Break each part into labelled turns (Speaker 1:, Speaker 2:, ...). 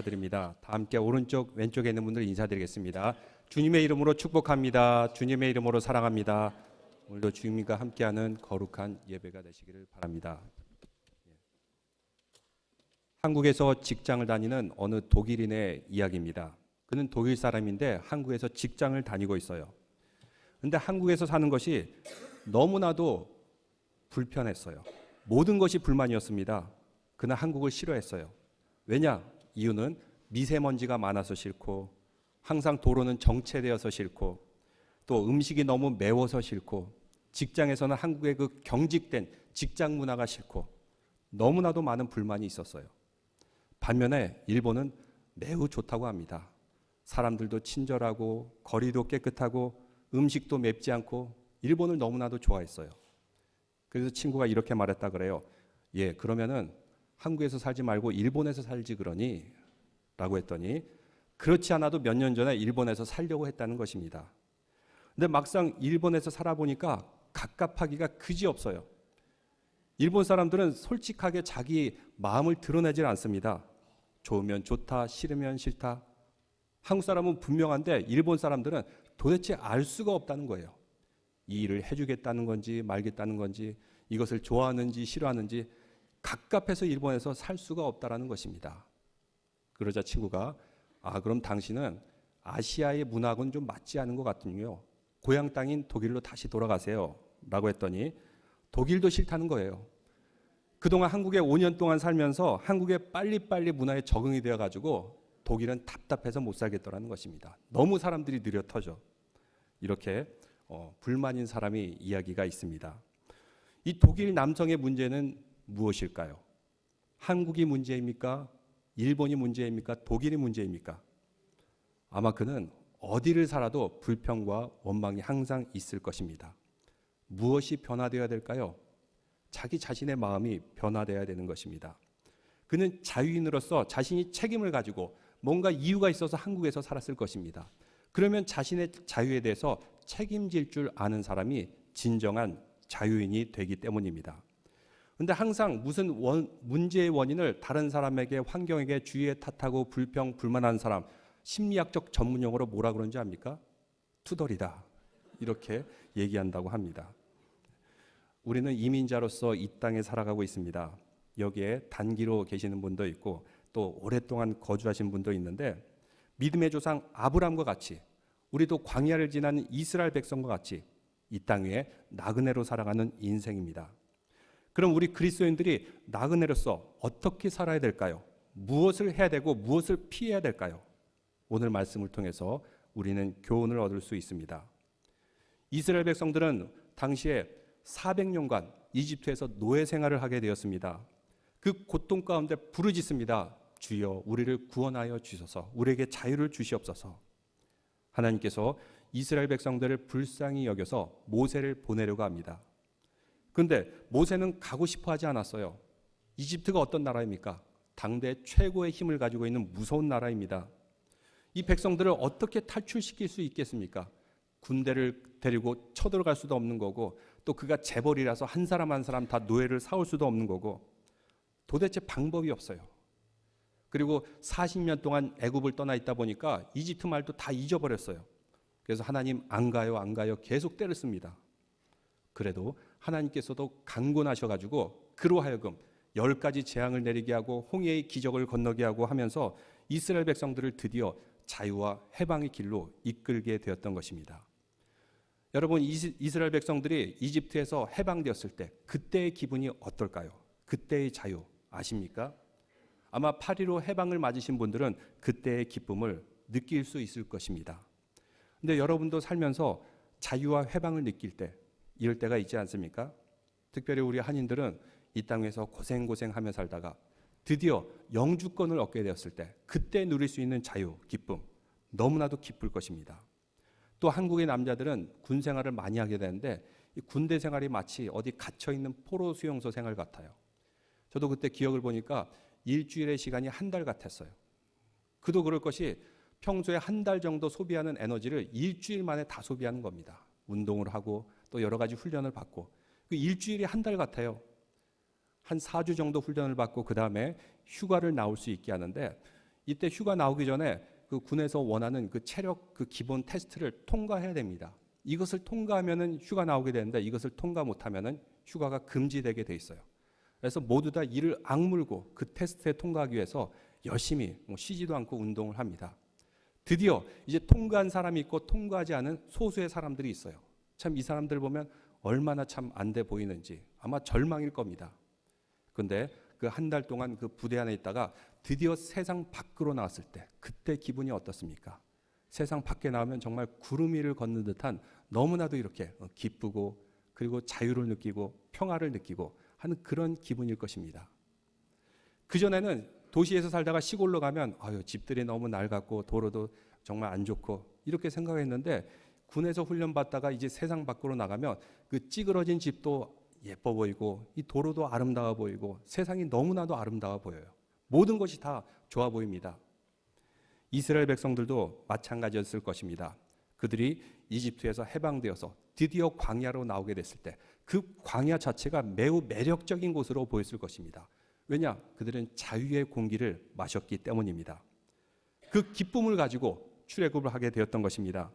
Speaker 1: 드립니다. 다 함께 오른쪽 왼쪽에 있는 분들 인사드리겠습니다. 주님의 이름으로 축복합니다. 주님의 이름으로 사랑합니다. 오늘도 주님과 함께하는 거룩한 예배가 되시기를 바랍니다. 한국에서 직장을 다니는 어느 독일인의 이야기입니다. 그는 독일 사람인데 한국에서 직장을 다니고 있어요. 그런데 한국에서 사는 것이 너무나도 불편했어요. 모든 것이 불만이었습니다. 그는 한국을 싫어했어요. 왜냐? 이유는 미세먼지가 많아서 싫고, 항상 도로는 정체되어서 싫고, 또 음식이 너무 매워서 싫고, 직장에서는 한국의 그 경직된 직장 문화가 싫고, 너무나도 많은 불만이 있었어요. 반면에 일본은 매우 좋다고 합니다. 사람들도 친절하고 거리도 깨끗하고 음식도 맵지 않고 일본을 너무나도 좋아했어요. 그래서 친구가 이렇게 말했다 그래요. 예, 그러면은 한국에서 살지 말고 일본에서 살지 그러니? 라고 했더니 그렇지 않아도 몇 년 전에 일본에서 살려고 했다는 것입니다. 근데 막상 일본에서 살아보니까 갑갑하기가 그지없어요. 일본 사람들은 솔직하게 자기 마음을 드러내질 않습니다. 좋으면 좋다, 싫으면 싫다. 한국 사람은 분명한데 일본 사람들은 도대체 알 수가 없다는 거예요. 이 일을 해주겠다는 건지 말겠다는 건지, 이것을 좋아하는지 싫어하는지 갑갑해서 일본에서 살 수가 없다라는 것입니다. 그러자 친구가 그럼 당신은 아시아의 문화하고는 좀 맞지 않은 것 같군요. 고향 땅인 독일로 다시 돌아가세요. 라고 했더니 독일도 싫다는 거예요. 그동안 한국에 5년 동안 살면서 한국의 빨리빨리 문화에 적응이 되어가지고 독일은 답답해서 못 살겠더라는 것입니다. 너무 사람들이 느려 터져. 이렇게 불만인 사람이 이야기가 있습니다. 이 독일 남성의 문제는 무엇일까요? 한국이 문제입니까? 일본이 문제입니까? 독일이 문제입니까? 아마 그는 어디를 살아도 불평과 원망이 항상 있을 것입니다. 무엇이 변화되어야 될까요? 자기 자신의 마음이 변화되어야 되는 것입니다. 그는 자유인으로서 자신이 책임을 가지고 뭔가 이유가 있어서 한국에서 살았을 것입니다. 그러면 자신의 자유에 대해서 책임질 줄 아는 사람이 진정한 자유인이 되기 때문입니다. 그런데 항상 무슨 문제의 원인을 다른 사람에게, 환경에게, 주위에 탓하고 불평, 불만하는 사람, 심리학적 전문용어로 뭐라 그러는지 압니까? 투덜이다. 이렇게 얘기한다고 합니다. 우리는 이민자로서 이 땅에 살아가고 있습니다. 여기에 단기로 계시는 분도 있고 또 오랫동안 거주하신 분도 있는데, 믿음의 조상 아브람과 같이 우리도 광야를 지나는 이스라엘 백성과 같이 이 땅 위에 나그네로 살아가는 인생입니다. 그럼 우리 그리스도인들이 나그네로서 어떻게 살아야 될까요? 무엇을 해야 되고 무엇을 피해야 될까요? 오늘 말씀을 통해서 우리는 교훈을 얻을 수 있습니다. 이스라엘 백성들은 당시에 400년간 이집트에서 노예 생활을 하게 되었습니다. 그 고통 가운데 부르짖습니다. 주여 우리를 구원하여 주소서, 우리에게 자유를 주시옵소서. 하나님께서 이스라엘 백성들을 불쌍히 여겨서 모세를 보내려고 합니다. 그런데 모세는 가고 싶어 하지 않았어요. 이집트가 어떤 나라입니까? 당대 최고의 힘을 가지고 있는 무서운 나라입니다. 이 백성들을 어떻게 탈출시킬 수 있겠습니까? 군대를 데리고 쳐들어갈 수도 없는 거고, 또 그가 재벌이라서 한 사람 한 사람 다 노예를 사올 수도 없는 거고, 도대체 방법이 없어요. 그리고 40년 동안 애굽을 떠나 있다 보니까 이집트 말도 다 잊어버렸어요. 그래서 하나님 안 가요 안 가요 계속 때를 씁니다. 그래도 하나님께서도 강권하셔가지고 그로 하여금 10가지 재앙을 내리게 하고 홍해의 기적을 건너게 하고 하면서 이스라엘 백성들을 드디어 자유와 해방의 길로 이끌게 되었던 것입니다. 여러분, 이스라엘 백성들이 이집트에서 해방되었을 때 그때의 기분이 어떨까요? 그때의 자유 아십니까? 아마 8.15 해방을 맞으신 분들은 그때의 기쁨을 느낄 수 있을 것입니다. 근데 여러분도 살면서 자유와 해방을 느낄 때 이럴 때가 있지 않습니까? 특별히 우리 한인들은 이 땅에서 고생하며 살다가 드디어 영주권을 얻게 되었을 때 그때 누릴 수 있는 자유, 기쁨 너무나도 기쁠 것입니다. 또 한국의 남자들은 군 생활을 많이 하게 되는데 이 군대 생활이 마치 어디 갇혀있는 포로 수용소 생활 같아요. 저도 그때 기억을 보니까 일주일의 시간이 한 달 같았어요. 그도 그럴 것이 평소에 한 달 정도 소비하는 에너지를 일주일 만에 다 소비하는 겁니다. 운동을 하고 또 여러 가지 훈련을 받고 그 일주일이 한 달 같아요. 한 4주 정도 훈련을 받고 그 다음에 휴가를 나올 수 있게 하는데 이때 휴가 나오기 전에 그 군에서 원하는 그 체력 그 기본 테스트를 통과해야 됩니다. 이것을 통과하면은 휴가 나오게 되는데 이것을 통과 못하면은 휴가가 금지되게 돼 있어요. 그래서 모두 다 이를 악물고 그 테스트에 통과하기 위해서 열심히 쉬지도 않고 운동을 합니다. 드디어 이제 통과한 사람이 있고 통과하지 않은 소수의 사람들이 있어요. 참 이 사람들 보면 얼마나 참 안 돼 보이는지 아마 절망일 겁니다. 그런데 그 한 달 동안 그 부대 안에 있다가 드디어 세상 밖으로 나왔을 때 그때 기분이 어떻습니까? 세상 밖에 나오면 정말 구름 위를 걷는 듯한 너무나도 이렇게 기쁘고 그리고 자유를 느끼고 평화를 느끼고 하는 그런 기분일 것입니다. 그전에는 도시에서 살다가 시골로 가면 집들이 너무 낡았고 도로도 정말 안 좋고 이렇게 생각했는데 군에서 훈련받다가 이제 세상 밖으로 나가면 그 찌그러진 집도 예뻐 보이고 이 도로도 아름다워 보이고 세상이 너무나도 아름다워 보여요. 모든 것이 다 좋아 보입니다. 이스라엘 백성들도 마찬가지였을 것입니다. 그들이 이집트에서 해방되어서 드디어 광야로 나오게 됐을 때 그 광야 자체가 매우 매력적인 곳으로 보였을 것입니다. 왜냐? 그들은 자유의 공기를 마셨기 때문입니다. 그 기쁨을 가지고 출애굽을 하게 되었던 것입니다.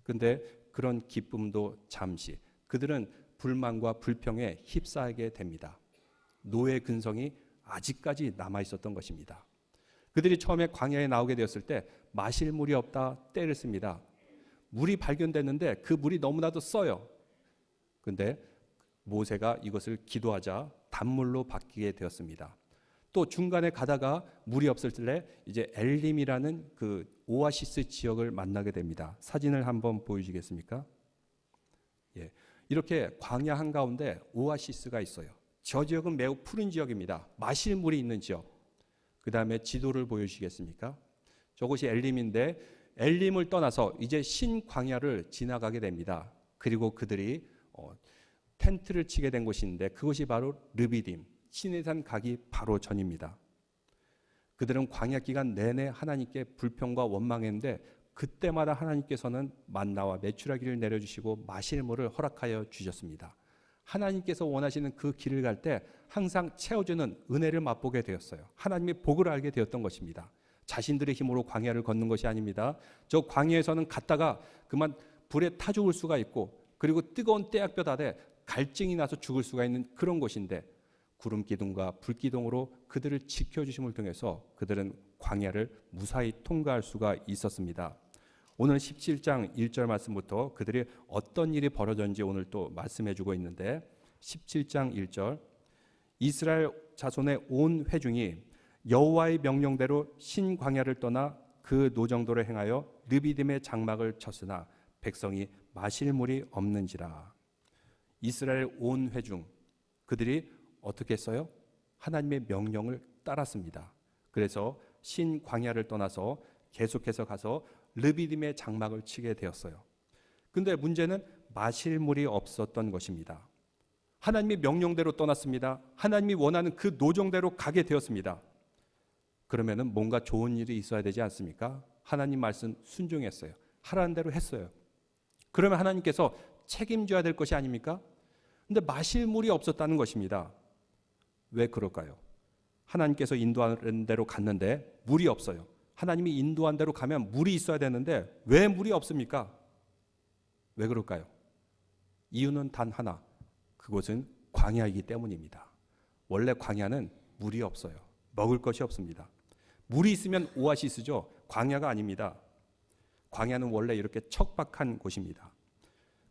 Speaker 1: 그런데 그런 기쁨도 잠시 그들은 불만과 불평에 휩싸이게 됩니다. 노예 근성이 아직까지 남아 있었던 것입니다. 그들이 처음에 광야에 나오게 되었을 때 마실 물이 없다 떼를 씁니다. 물이 발견됐는데 그 물이 너무나도 써요. 그런데 모세가 이것을 기도하자 단물로 바뀌게 되었습니다. 또 중간에 가다가 물이 없을 때 이제 엘림이라는 그 오아시스 지역을 만나게 됩니다. 사진을 한번 보여주시겠습니까? 예, 이렇게 광야 한가운데 오아시스가 있어요. 저 지역은 매우 푸른 지역입니다. 마실 물이 있는 지역. 그 다음에 지도를 보여주시겠습니까? 저곳이 엘림인데 엘림을 떠나서 이제 신광야를 지나가게 됩니다. 그리고 그들이 텐트를 치게 된 곳인데 그것이 바로 르비딤, 시내산 가기 바로 전입니다. 그들은 광야 기간 내내 하나님께 불평과 원망했는데 그때마다 하나님께서는 만나와 메추라기를 내려주시고 마실 물을 허락하여 주셨습니다. 하나님께서 원하시는 그 길을 갈 때 항상 채워주는 은혜를 맛보게 되었어요. 하나님의 복을 알게 되었던 것입니다. 자신들의 힘으로 광야를 걷는 것이 아닙니다. 저 광야에서는 갔다가 그만 불에 타 죽을 수가 있고 그리고 뜨거운 떼약볕 아래 갈증이 나서 죽을 수가 있는 그런 곳인데 구름 기둥과 불 기둥으로 그들을 지켜주심을 통해서 그들은 광야를 무사히 통과할 수가 있었습니다. 오늘 17장 1절 말씀부터 그들이 어떤 일이 벌어졌는지 오늘 또 말씀해 주고 있는데 17장 1절 이스라엘 자손의 온 회중이 여호와의 명령대로 신광야를 떠나 그 노정도를 행하여 르비딤의 장막을 쳤으나 백성이 마실 물이 없는지라. 이스라엘 온 회중 그들이 어떻게 했어요? 하나님의 명령을 따랐습니다. 그래서 신광야를 떠나서 계속해서 가서 르비딤의 장막을 치게 되었어요. 근데 문제는 마실 물이 없었던 것입니다. 하나님의 명령대로 떠났습니다. 하나님이 원하는 그 노정대로 가게 되었습니다. 그러면은 뭔가 좋은 일이 있어야 되지 않습니까? 하나님 말씀 순종했어요. 하라는 대로 했어요. 그러면 하나님께서 책임져야 될 것이 아닙니까? 근데 마실 물이 없었다는 것입니다. 왜 그럴까요? 하나님께서 인도하는 대로 갔는데 물이 없어요. 하나님이 인도한 대로 가면 물이 있어야 되는데 왜 물이 없습니까? 왜 그럴까요? 이유는 단 하나. 그곳은 광야이기 때문입니다. 원래 광야는 물이 없어요. 먹을 것이 없습니다. 물이 있으면 오아시스죠. 광야가 아닙니다. 광야는 원래 이렇게 척박한 곳입니다.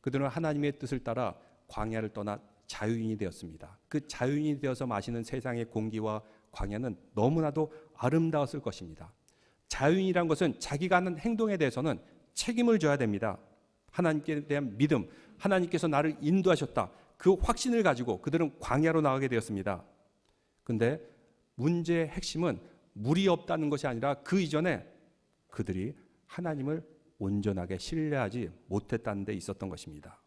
Speaker 1: 그들은 하나님의 뜻을 따라 광야를 떠나 자유인이 되었습니다. 그 자유인이 되어서 마시는 세상의 공기와 광야는 너무나도 아름다웠을 것입니다. 자유인이란 것은 자기가 하는 행동에 대해서는 책임을 져야 됩니다. 하나님께 대한 믿음, 하나님께서 나를 인도하셨다. 그 확신을 가지고 그들은 광야로 나가게 되었습니다. 그런데 문제의 핵심은 물이 없다는 것이 아니라 그 이전에 그들이 하나님을 온전하게 신뢰하지 못했다는 데 있었던 것입니다.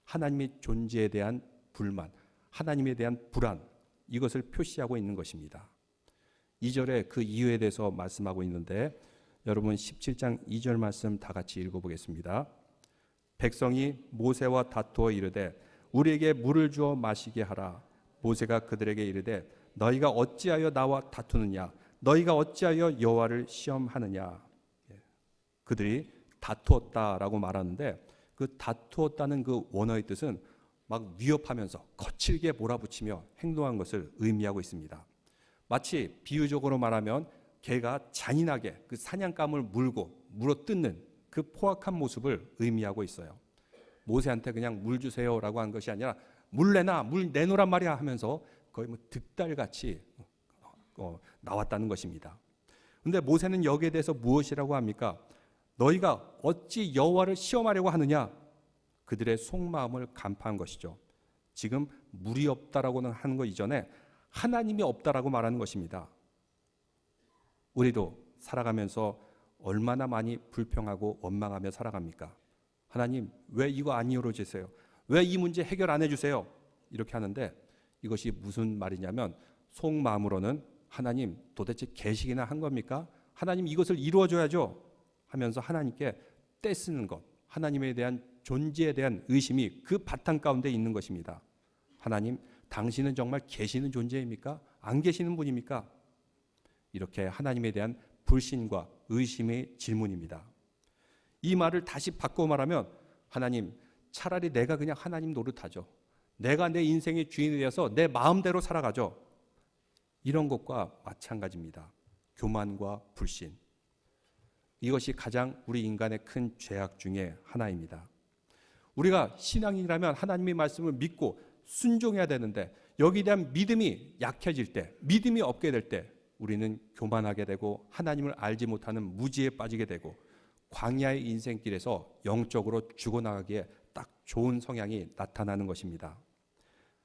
Speaker 1: 하나님의 존재에 대한 불만, 하나님에 대한 불안, 이것을 표시하고 있는 것입니다. 2절에 그 이유에 대해서 말씀하고 있는데 여러분 17장 2절 말씀 다 같이 읽어보겠습니다. 백성이 모세와 다투어 이르되 우리에게 물을 주어 마시게 하라. 모세가 그들에게 이르되 너희가 어찌하여 나와 다투느냐? 너희가 어찌하여 여호와를 시험하느냐. 그들이 다투었다라고 말하는데 그 다투었다는 그 원어의 뜻은 막 위협하면서 거칠게 몰아붙이며 행동한 것을 의미하고 있습니다. 마치 비유적으로 말하면 개가 잔인하게 그 사냥감을 물고 물어뜯는 그 포악한 모습을 의미하고 있어요. 모세한테 그냥 물 주세요라고 한 것이 아니라 물 내놔, 물 내놓으란 말이야 하면서 거의 뭐 득달같이 나왔다는 것입니다. 그런데 모세는 여기에 대해서 무엇이라고 합니까? 너희가 어찌 여호와를 시험하려고 하느냐? 그들의 속마음을 간파한 것이죠. 지금 물이 없다라고는 하는 것 이전에 하나님이 없다라고 말하는 것입니다. 우리도 살아가면서 얼마나 많이 불평하고 원망하며 살아갑니까? 하나님, 왜 이거 안 이루어지세요? 왜 이 문제 해결 안 해주세요? 이렇게 하는데 이것이 무슨 말이냐면 속마음으로는 하나님 도대체 계시기나 한 겁니까? 하나님 이것을 이루어줘야죠 하면서 하나님께 떼쓰는 것, 하나님에 대한 존재에 대한 의심이 그 바탕 가운데 있는 것입니다. 하나님, 당신은 정말 계시는 존재입니까? 안 계시는 분입니까? 이렇게 하나님에 대한 불신과 의심의 질문입니다. 이 말을 다시 바꿔 말하면 하나님, 차라리 내가 그냥 하나님 노릇하죠. 내가 내 인생의 주인이 되어서 내 마음대로 살아가죠. 이런 것과 마찬가지입니다. 교만과 불신. 이것이 가장 우리 인간의 큰 죄악 중에 하나입니다. 우리가 신앙인이라면 하나님의 말씀을 믿고 순종해야 되는데 여기에 대한 믿음이 약해질 때, 믿음이 없게 될 때 우리는 교만하게 되고 하나님을 알지 못하는 무지에 빠지게 되고 광야의 인생길에서 영적으로 죽어나가기에 딱 좋은 성향이 나타나는 것입니다.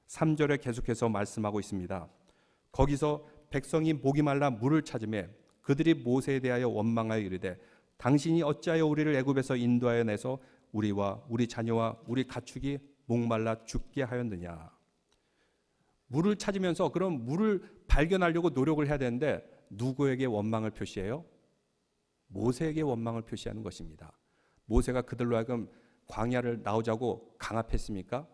Speaker 1: 3절에 계속해서 말씀하고 있습니다. 거기서 백성이 목이 말라 물을 찾으매 그들이 모세에 대하여 원망하여 이르되 당신이 어찌하여 우리를 애굽에서 인도하여 내서 우리와 우리 자녀와 우리 가축이 목말라 죽게 하였느냐. 물을 찾으면서 그럼 물을 발견하려고 노력을 해야 되는데 누구에게 원망을 표시해요? 모세에게 원망을 표시하는 것입니다. 모세가 그들로 하여금 광야를 나오자고 강압했습니까?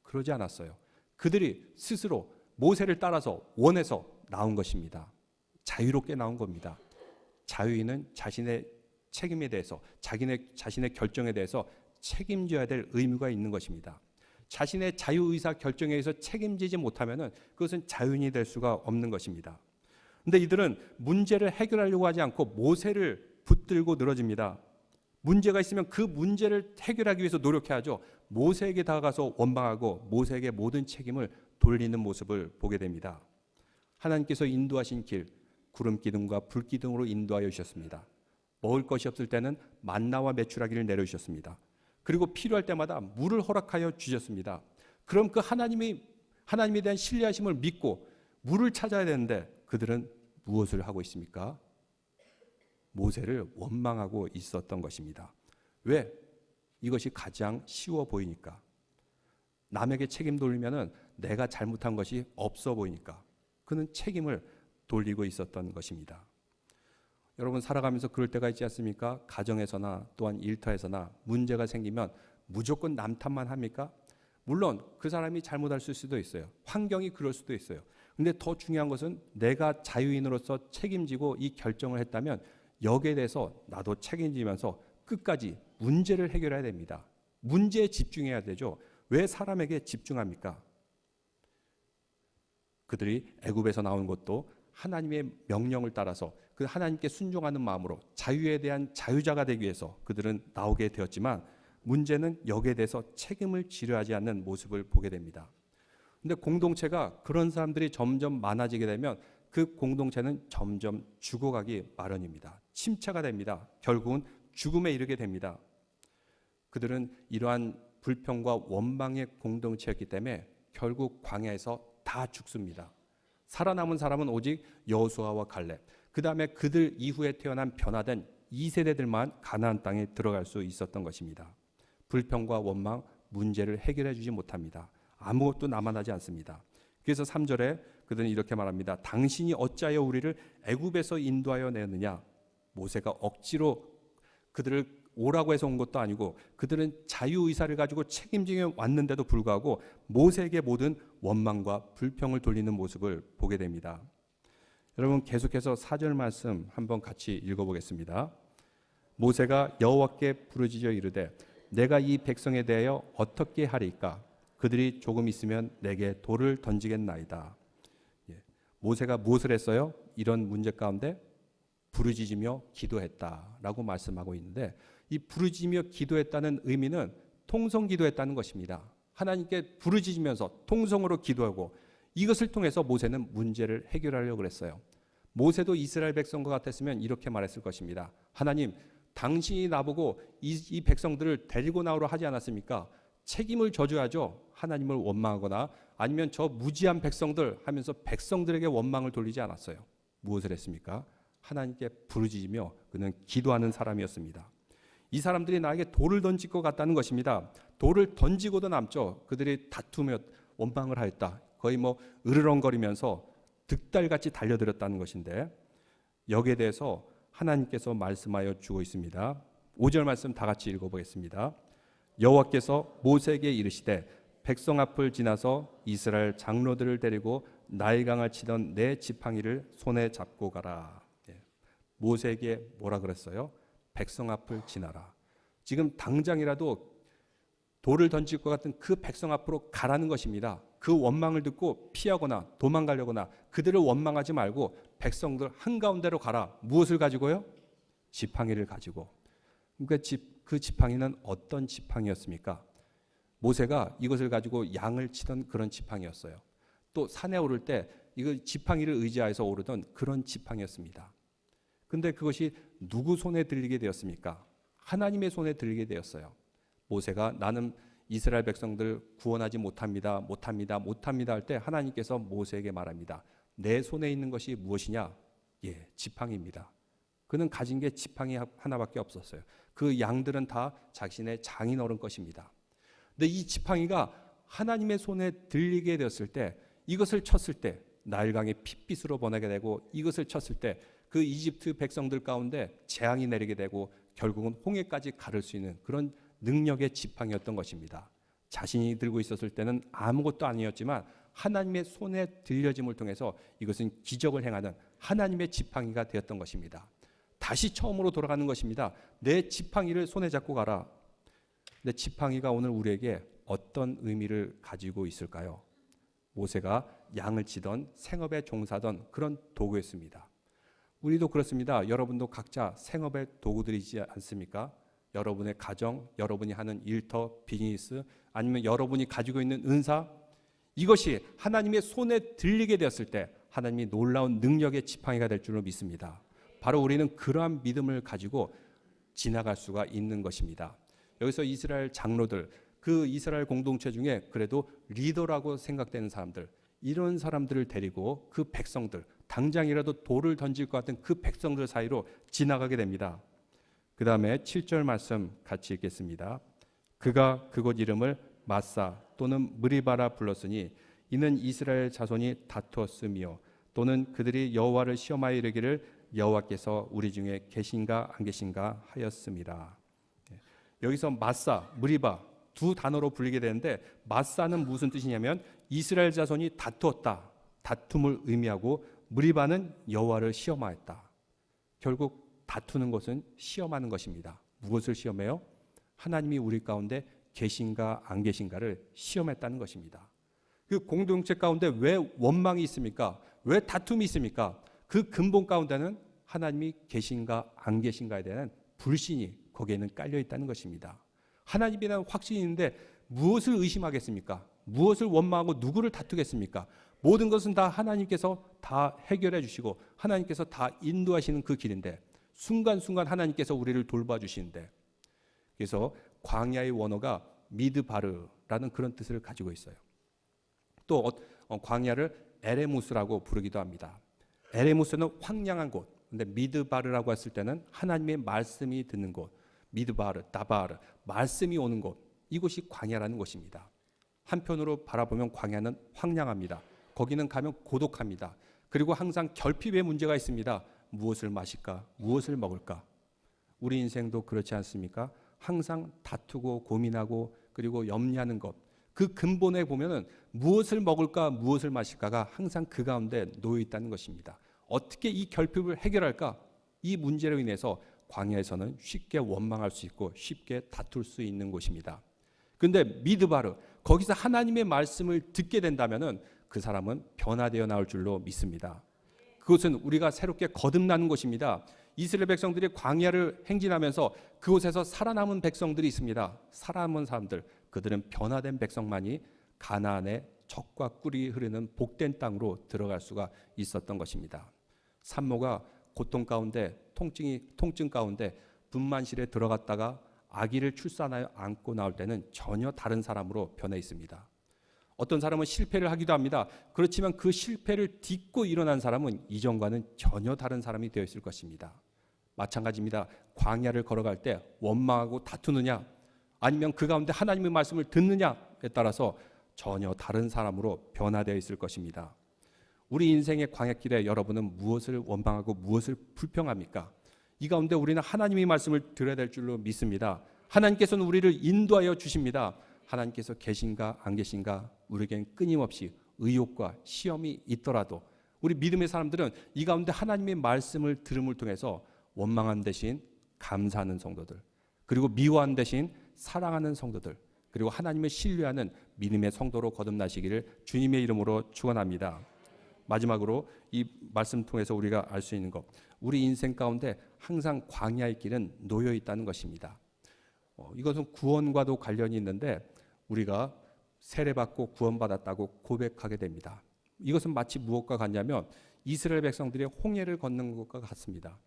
Speaker 1: 그러지 않았어요. 그들이 스스로 모세를 따라서 원해서 나온 것입니다. 자유롭게 나온 겁니다. 자유인은 자신의 책임에 대해서 자신의 결정에 대해서 책임져야 될 의무가 있는 것입니다. 자신의 자유의사 결정에 의해서 책임지지 못하면 그것은 자유인이 될 수가 없는 것입니다. 그런데 이들은 문제를 해결하려고 하지 않고 모세를 붙들고 늘어집니다. 문제가 있으면 그 문제를 해결하기 위해서 노력해야죠. 모세에게 다가가서 원망하고 모세에게 모든 책임을 돌리는 모습을 보게 됩니다. 하나님께서 인도하신 길, 구름 기둥과 불 기둥으로 인도하여 주셨습니다. 먹을 것이 없을 때는 만나와 메추라기를 내려주셨습니다. 그리고 필요할 때마다 물을 허락하여 주셨습니다. 그럼 그 하나님에 대한 신뢰하심을 믿고 물을 찾아야 되는데 그들은 무엇을 하고 있습니까? 모세를 원망하고 있었던 것입니다. 왜? 이것이 가장 쉬워 보이니까. 남에게 책임 돌리면은 내가 잘못한 것이 없어 보이니까. 그는 책임을 돌리고 있었던 것입니다. 여러분 살아가면서 그럴 때가 있지 않습니까? 가정에서나 또한 일터에서나 문제가 생기면 무조건 남 탓만 합니까? 물론 그 사람이 잘못할 수도 있어요. 환경이 그럴 수도 있어요. 근데 더 중요한 것은 내가 자유인으로서 책임지고 이 결정을 했다면 여기에 대해서 나도 책임지면서 끝까지 문제를 해결해야 됩니다. 문제에 집중해야 되죠. 왜 사람에게 집중합니까? 그들이 애굽에서 나온 것도 하나님의 명령을 따라서 그 하나님께 순종하는 마음으로 자유에 대한 자유자가 되기 위해서 그들은 나오게 되었지만 문제는 여기에 대해서 책임을 지려하지 않는 모습을 보게 됩니다. 그런데 공동체가 그런 사람들이 점점 많아지게 되면 그 공동체는 점점 죽어가기 마련입니다. 침체가 됩니다. 결국은 죽음에 이르게 됩니다. 그들은 이러한 불평과 원망의 공동체였기 때문에 결국 광야에서 다 죽습니다. 살아남은 사람은 오직 여호수아와 갈렙, 그 다음에 그들 이후에 태어난 변화된 2세대들만 가나안 땅에 들어갈 수 있었던 것입니다. 불평과 원망, 문제를 해결해 주지 못합니다. 아무것도 남아나지 않습니다. 그래서 3절에 그들은 이렇게 말합니다. 당신이 어찌하여 우리를 애굽에서 인도하여 내느냐. 모세가 억지로 그들을 오라고 해서 온 것도 아니고 그들은 자유의사를 가지고 책임지게 왔는데도 불구하고 모세에게 모든 원망과 불평을 돌리는 모습을 보게 됩니다. 여러분 계속해서 4절 말씀 한번 같이 읽어보겠습니다. 모세가 여호와께 부르짖어 이르되 내가 이 백성에 대하여 어떻게 하리까? 그들이 조금 있으면 내게 돌을 던지겠나이다. 모세가 무엇을 했어요? 이런 문제 가운데 부르짖으며 기도했다라고 말씀하고 있는데, 이 부르짖으며 기도했다는 의미는 통성 기도했다는 것입니다. 하나님께 부르짖으면서 통성으로 기도하고, 이것을 통해서 모세는 문제를 해결하려고 그랬어요. 모세도 이스라엘 백성과 같았으면 이렇게 말했을 것입니다. 하나님, 당신이 나보고 이 백성들을 데리고 나오라 하지 않았습니까? 책임을 져줘야죠. 하나님을 원망하거나 아니면 저 무지한 백성들 하면서 백성들에게 원망을 돌리지 않았어요. 무엇을 했습니까? 하나님께 부르짖으며 그는 기도하는 사람이었습니다. 이 사람들이 나에게 돌을 던질 것 같다는 것입니다. 돌을 던지고도 남죠. 그들이 다투며 원망을 하였다. 거의 으르렁거리면서 득달같이 달려들었다는 것인데, 여기에 대해서 하나님께서 말씀하여 주고 있습니다. 5절 말씀 다 같이 읽어보겠습니다. 여호와께서 모세에게 이르시되 백성 앞을 지나서 이스라엘 장로들을 데리고 나일강을 치던 내 지팡이를 손에 잡고 가라. 모세에게 뭐라 그랬어요? 백성 앞을 지나라. 지금 당장이라도 돌을 던질 것 같은 그 백성 앞으로 가라는 것입니다. 그 원망을 듣고 피하거나 도망가려거나 그들을 원망하지 말고 백성들 한가운데로 가라. 무엇을 가지고요? 지팡이를 가지고. 그러니까 그 지팡이는 어떤 지팡이였습니까? 모세가 이것을 가지고 양을 치던 그런 지팡이였어요. 또 산에 오를 때 이거 지팡이를 의지하여서 오르던 그런 지팡이였습니다. 근데 그것이 누구 손에 들리게 되었습니까? 하나님의 손에 들리게 되었어요. 모세가 나는 이스라엘 백성들 구원하지 못합니다 할 때 하나님께서 모세에게 말합니다. 내 손에 있는 것이 무엇이냐? 지팡이입니다. 그는 가진 게 지팡이 하나밖에 없었어요. 그 양들은 다 자신의 장인어른 것입니다. 근데 이 지팡이가 하나님의 손에 들리게 되었을 때, 이것을 쳤을 때 나일강이 핏빛으로 번하게 되고, 이것을 쳤을 때 그 이집트 백성들 가운데 재앙이 내리게 되고 결국은 홍해까지 가를 수 있는 그런 능력의 지팡이였던 것입니다. 자신이 들고 있었을 때는 아무것도 아니었지만 하나님의 손에 들려짐을 통해서 이것은 기적을 행하는 하나님의 지팡이가 되었던 것입니다. 다시 처음으로 돌아가는 것입니다. 내 지팡이를 손에 잡고 가라. 내 지팡이가 오늘 우리에게 어떤 의미를 가지고 있을까요? 모세가 양을 치던 생업에 종사하던 그런 도구였습니다. 우리도 그렇습니다. 여러분도 각자 생업의 도구들이지 않습니까? 여러분의 가정, 여러분이 하는 일터, 비즈니스, 아니면 여러분이 가지고 있는 은사, 이것이 하나님의 손에 들리게 되었을 때 하나님이 놀라운 능력의 지팡이가 될 줄로 믿습니다. 바로 우리는 그러한 믿음을 가지고 지나갈 수가 있는 것입니다. 여기서 이스라엘 장로들, 그 이스라엘 공동체 중에 그래도 리더라고 생각되는 사람들, 이런 사람들을 데리고 그 백성들, 당장이라도 돌을 던질 것 같은 그 백성들 사이로 지나가게 됩니다. 그 다음에 7절 말씀 같이 읽겠습니다. 그가 그곳 이름을 마사 또는 무리바라 불렀으니 이는 이스라엘 자손이 다투었으며 또는 그들이 여호와를 시험하여 이르기를 여호와께서 우리 중에 계신가 안 계신가 하였습니다. 여기서 마사, 무리바 두 단어로 불리게 되는데, 마사는 무슨 뜻이냐면 이스라엘 자손이 다투었다, 다툼을 의미하고, 무리바는 여호와를 시험하였다. 결국 다투는 것은 시험하는 것입니다. 무엇을 시험해요? 하나님이 우리 가운데 계신가 안 계신가를 시험했다는 것입니다. 그 공동체 가운데 왜 원망이 있습니까? 왜 다툼이 있습니까? 그 근본 가운데는 하나님이 계신가 안 계신가에 대한 불신이 거기에는 깔려 있다는 것입니다. 하나님에 대한 확신이 있는데 무엇을 의심하겠습니까? 무엇을 원망하고 누구를 다투겠습니까? 모든 것은 다 하나님께서 다 해결해 주시고 하나님께서 다 인도하시는 그 길인데, 순간순간 하나님께서 우리를 돌봐주시는데, 그래서 광야의 원어가 미드바르라는 그런 뜻을 가지고 있어요. 또 광야를 에레무스라고 부르기도 합니다. 에레무스는 황량한 곳, 근데 미드바르라고 했을 때는 하나님의 말씀이 듣는 곳, 미드바르, 다바르, 말씀이 오는 곳, 이곳이 광야라는 곳입니다. 한편으로 바라보면 광야는 황량합니다. 거기는 가면 고독합니다. 그리고 항상 결핍의 문제가 있습니다. 무엇을 마실까? 무엇을 먹을까? 우리 인생도 그렇지 않습니까? 항상 다투고 고민하고 그리고 염려하는 것, 그 근본에 보면은 무엇을 먹을까, 무엇을 마실까가 항상 그 가운데 놓여 있다는 것입니다. 어떻게 이 결핍을 해결할까? 이 문제로 인해서 광야에서는 쉽게 원망할 수 있고 쉽게 다툴 수 있는 곳입니다. 그런데 미드바르, 거기서 하나님의 말씀을 듣게 된다면 그 사람은 변화되어 나올 줄로 믿습니다. 그것은 우리가 새롭게 거듭나는 곳입니다. 이스라엘 백성들이 광야를 행진하면서 그곳에서 살아남은 백성들이 있습니다. 살아남은 사람들, 그들은 변화된 백성만이 가나안의 젖과 꿀이 흐르는 복된 땅으로 들어갈 수가 있었던 것입니다. 산모가 고통 가운데 통증 가운데 분만실에 들어갔다가 아기를 출산하여 안고 나올 때는 전혀 다른 사람으로 변해 있습니다. 어떤 사람은 실패를 하기도 합니다. 그렇지만 그 실패를 딛고 일어난 사람은 이전과는 전혀 다른 사람이 되어 있을 것입니다. 마찬가지입니다. 광야를 걸어갈 때 원망하고 다투느냐 아니면 그 가운데 하나님의 말씀을 듣느냐에 따라서 전혀 다른 사람으로 변화되어 있을 것입니다. 우리 인생의 광야길에 여러분은 무엇을 원망하고 무엇을 불평합니까? 이 가운데 우리는 하나님의 말씀을 들어야 될 줄로 믿습니다. 하나님께서는 우리를 인도하여 주십니다. 하나님께서 계신가 안 계신가 우리에겐 끊임없이 의혹과 시험이 있더라도 우리 믿음의 사람들은 이 가운데 하나님의 말씀을 들음을 통해서 원망한 대신 감사하는 성도들, 그리고 미워한 대신 사랑하는 성도들, 그리고 하나님을 신뢰하는 믿음의 성도로 거듭나시기를 주님의 이름으로 축원합니다. 마지막으로 이 말씀 통해서 우리가 알 수 있는 것, 우리 인생 가운데 항상 광야의 길은 놓여 있다는 것입니다. 이것은 구원과도 관련이 있는데 우리가 세례받고 구원받았다고 고백하게 됩니다. 이것은 마치 무엇과 같냐면 이스라엘 백성들이 홍해를 걷는 것과 같습니다.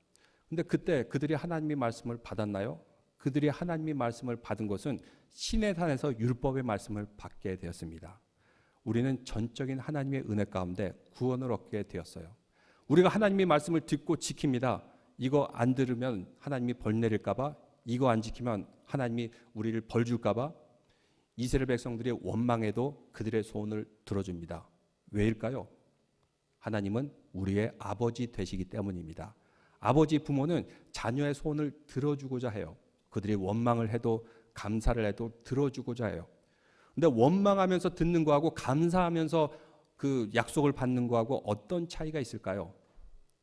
Speaker 1: 근데 그때 그들이 하나님의 말씀을 받았나요? 그들이 하나님의 말씀을 받은 것은 시내산에서 율법의 말씀을 받게 되었습니다. 우리는 전적인 하나님의 은혜 가운데 구원을 얻게 되었어요. 우리가 하나님의 말씀을 듣고 지킵니다. 이거 안 들으면 하나님이 벌 내릴까 봐, 이거 안 지키면 하나님이 우리를 벌 줄까 봐. 이스라엘 백성들이 원망해도 그들의 소원을 들어줍니다. 왜일까요? 하나님은 우리의 아버지 되시기 때문입니다. 아버지 부모는 자녀의 소원을 들어주고자 해요. 그들이 원망을 해도 감사를 해도 들어주고자 해요. 근데 원망하면서 듣는 거하고 감사하면서 그 약속을 받는 거하고 어떤 차이가 있을까요?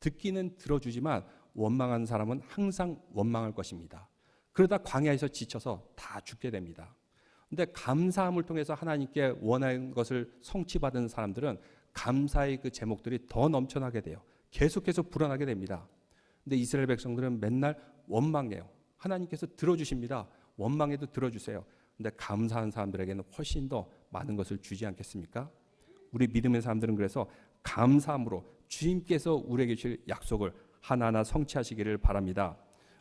Speaker 1: 듣기는 들어주지만 원망하는 사람은 항상 원망할 것입니다. 그러다 광야에서 지쳐서 다 죽게 됩니다. 근데 감사함을 통해서 하나님께 원하는 것을 성취받은 사람들은 감사의 그 제목들이 더 넘쳐나게 돼요. 계속해서 불어나게 됩니다. 근데 이스라엘 백성들은 맨날 원망해요. 하나님께서 들어주십니다. 원망해도 들어주세요. 근데 감사한 사람들에게는 훨씬 더 많은 것을 주지 않겠습니까? 우리 믿음의 사람들은 그래서 감사함으로 주님께서 우리에게 주실 약속을 하나하나 성취하시기를 바랍니다.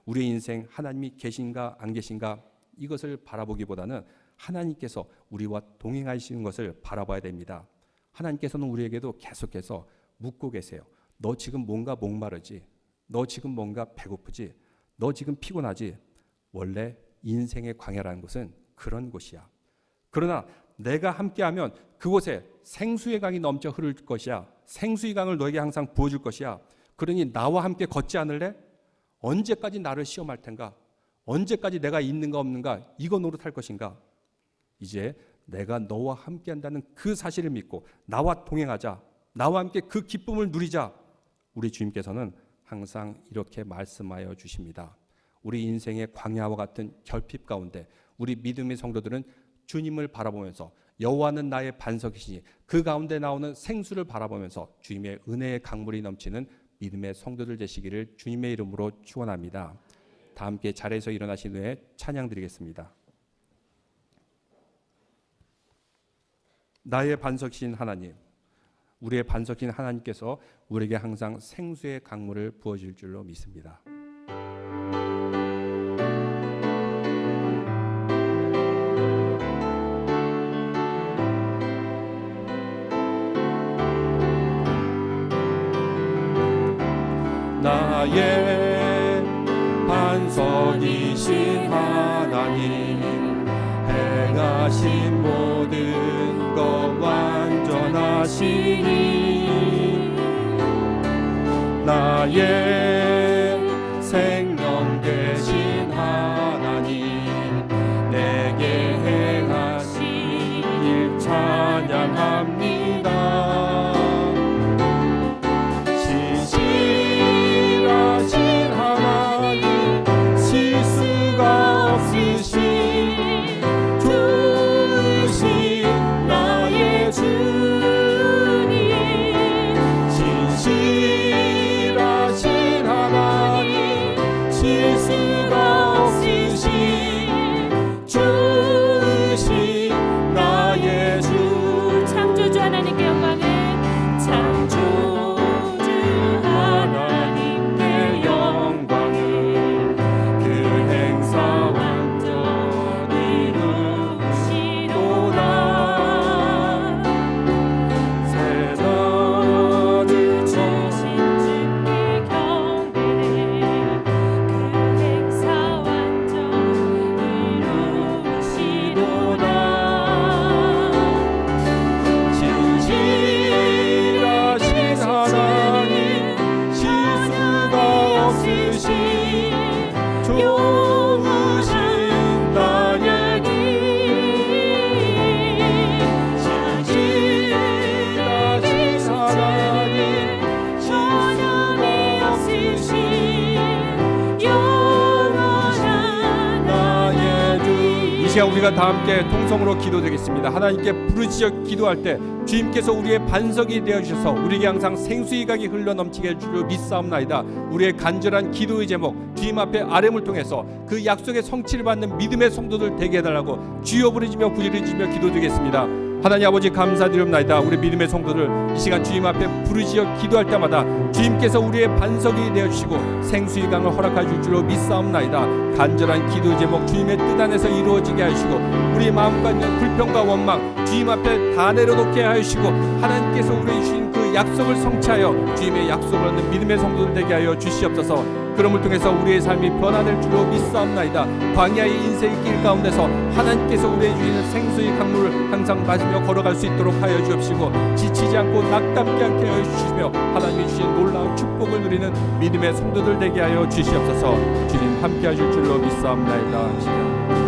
Speaker 1: 우리의 인생 하나님이 계신가 안 계신가 이것을 바라보기보다는 하나님께서 우리와 동행하시는 것을 바라봐야 됩니다. 하나님께서는 우리에게도 계속해서 묻고 계세요. 너 지금 뭔가 목마르지? 너 지금 뭔가 배고프지? 너 지금 피곤하지? 원래 인생의 광야라는 것은 그런 곳이야. 그러나 내가 함께하면 그곳에 생수의 강이 넘쳐 흐를 것이야. 생수의 강을 너에게 항상 부어줄 것이야. 그러니 나와 함께 걷지 않을래? 언제까지 나를 시험할 텐가? 언제까지 내가 있는가 없는가? 이거 노릇할 것인가? 이제 내가 너와 함께한다는 그 사실을 믿고 나와 동행하자. 나와 함께 그 기쁨을 누리자. 우리 주님께서는 항상 이렇게 말씀하여 주십니다. 우리 인생의 광야와 같은 결핍 가운데 우리 믿음의 성도들은 주님을 바라보면서 여호와는 나의 반석이시니 그 가운데 나오는 생수를 바라보면서 주님의 은혜의 강물이 넘치는 믿음의 성도들 되시기를 주님의 이름으로 축원합니다. 다 함께 자리에서 일어나신 후에 찬양 드리겠습니다. 나의 반석이신 하나님, 우리의 반석인 하나님께서 우리에게 항상 생수의 강물을 부어줄 줄로 믿습니다.
Speaker 2: 나의 반석이신 하나님, 행하신 모든 것 완전하시니 나의 생명 되신 하나님, 내게 행하신 일 찬양합니다. 신실하신
Speaker 1: 시간 우리가 다 함께 통성으로 기도드리겠습니다. 하나님께 부르짖어 기도할 때 주님께서 우리의 반석이 되어주셔서 우리에게 항상 생수의 강이 흘러넘치게 할 줄로 믿사옵나이다. 우리의 간절한 기도의 제목 주님 앞에 아뢰음을 통해서 그 약속의 성취를 받는 믿음의 성도들 되게 해달라고 주여 부르짖며 부르짖으며 기도드리겠습니다. 하나님 아버지 감사드립니다. 우리 믿음의 성도들 이 시간 주님 앞에 부르짖어 기도할 때마다 주님께서 우리의 반석이 되어주시고 생수의 강을 허락해 줄 줄로 믿사옵나이다. 간절한 기도 제목 주님의 뜻 안에서 이루어지게 하시고 우리 마음과 있는 불평과 원망 주님 앞에 다 내려놓게 하시고 하나님께서 우리에게 주신 그 약속을 성취하여 주님의 약속을 얻는 믿음의 성도들 되게 하여 주시옵소서. 그럼을 통해서 우리의 삶이 변화될 줄로 믿사옵나이다. 광야의 인생의 길 가운데서 하나님께서 우리에게 주시는 생수의 강물을 항상 맞으며 걸어갈 수 있도록 하여 주옵시고 지치지 않고 낙담케 않게 하여 주시며 하나님이 주신 놀라운 축복을 누리는 믿음의 성도들 되게 하여 주시옵소서. 주님 함께 하실 줄로 믿사옵나이다.